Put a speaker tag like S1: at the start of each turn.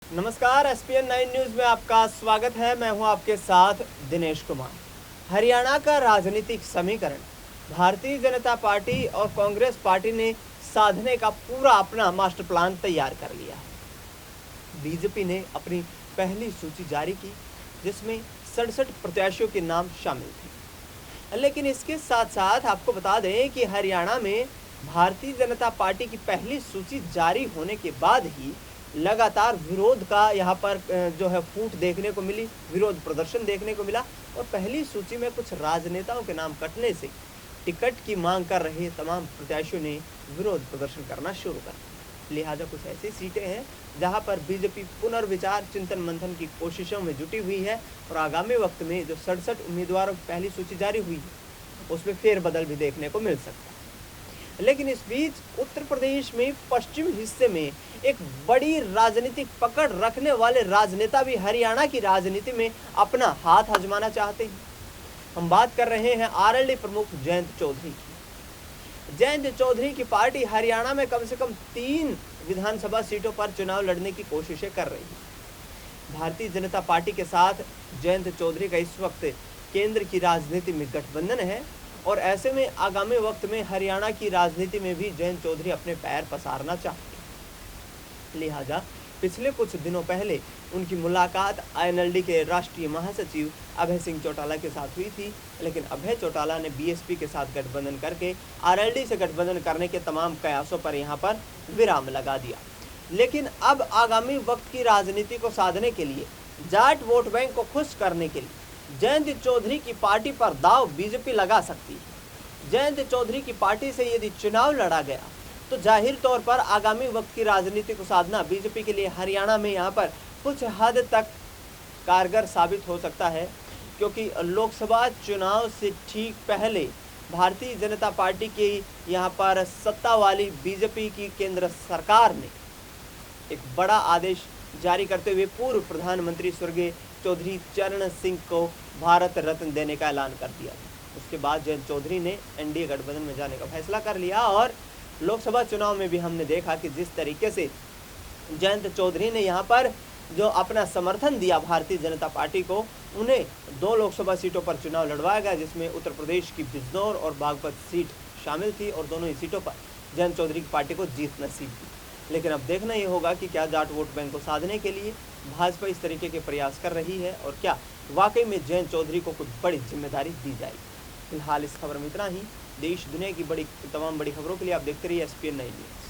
S1: नमस्कार, ESPN 9 news में आपका स्वागत है। मैं हूं आपके साथ दिनेश कुमार। हरियाणा का राजनीतिक समीकरण भारतीय जनता पार्टी और कांग्रेस पार्टी ने साधने का पूरा अपना मास्टर प्लान तैयार कर लिया है। बीजेपी ने अपनी पहली सूची जारी की, जिसमें 67 प्रत्याशियों के नाम शामिल थे। लेकिन इसके साथ साथ आपको बता दें कि हरियाणा में भारतीय जनता पार्टी की पहली सूची जारी होने के बाद ही लगातार विरोध का यहाँ पर जो है फूट देखने को मिली, विरोध प्रदर्शन देखने को मिला। और पहली सूची में कुछ राजनेताओं के नाम कटने से टिकट की मांग कर रहे तमाम प्रत्याशियों ने विरोध प्रदर्शन करना शुरू कर दिया। लिहाजा कुछ ऐसी सीटें हैं जहां पर बीजेपी पुनर्विचार चिंतन मंथन की कोशिशों में जुटी हुई है और आगामी वक्त में जो 67 उम्मीदवारों की पहली सूची जारी हुई है उसमें फेरबदल भी देखने को मिल सकता है। लेकिन इस बीच उत्तर प्रदेश में पश्चिम हिस्से में एक बड़ी राजनीतिक पकड़ रखने वाले राजनेता भी हरियाणा की राजनीति में अपना हाथ आजमाना चाहते हैं। हम बात कर रहे हैं आरएलडी प्रमुख जयंत चौधरी की। जयंत चौधरी की पार्टी हरियाणा में कम से कम 3 विधानसभा सीटों पर चुनाव लड़ने की कोशिशें कर रही है। भारतीय जनता पार्टी के साथ जयंत चौधरी का इस वक्त केंद्र की राजनीति में गठबंधन है और ऐसे में आगामी वक्त में हरियाणा की राजनीति में भी जयंत चौधरी अपने पैर पसारना चाहते हैं। लिहाजा पिछले कुछ दिनों पहले उनकी मुलाकात आईएनएलडी के राष्ट्रीय महासचिव अभय सिंह चौटाला के साथ हुई थी, लेकिन अभय चौटाला ने बीएसपी के साथ गठबंधन करके आरएलडी से गठबंधन करने के तमाम प्रयासों पर यहाँ पर विराम लगा दिया। लेकिन अब आगामी वक्त की राजनीति को साधने के लिए, जाट वोट बैंक को खुश करने के लिए जयंत चौधरी की पार्टी पर दाव बीजेपी लगा सकती है। जयंत चौधरी की पार्टी से यदि चुनाव लड़ा गया तो जाहिर तौर पर आगामी वक्त की राजनीति को साधना बीजेपी के लिए हरियाणा में यहाँ पर कुछ हद तक कारगर साबित हो सकता है, क्योंकि लोकसभा चुनाव से ठीक पहले भारतीय जनता पार्टी की यहाँ पर सत्ता वाली बीजेपी की केंद्र सरकार ने एक बड़ा आदेश जारी करते हुए पूर्व प्रधानमंत्री स्वर्गीय चौधरी चरण सिंह को भारत रत्न देने का ऐलान कर दिया। उसके बाद जयंत चौधरी ने एनडीए गठबंधन में जाने का फैसला कर लिया और लोकसभा चुनाव में भी हमने देखा कि जिस तरीके से जयंत चौधरी ने यहाँ पर जो अपना समर्थन दिया भारतीय जनता पार्टी को, उन्हें 2 लोकसभा सीटों पर चुनाव लड़वाया गया, जिसमें उत्तर प्रदेश की बिजनौर और बागपत सीट शामिल थी और दोनों ही सीटों पर जयंत चौधरी की पार्टी को जीत नसीब हुई। लेकिन अब देखना ये होगा कि क्या जाट वोट बैंक को साधने के लिए भाजपा इस तरीके के प्रयास कर रही है और क्या वाकई में जयंत चौधरी को कुछ बड़ी जिम्मेदारी दी जाएगी। फिलहाल इस खबर में इतना ही। देश दुनिया की तमाम बड़ी खबरों के लिए आप देखते रहिए एसपीएन 9 न्यूज।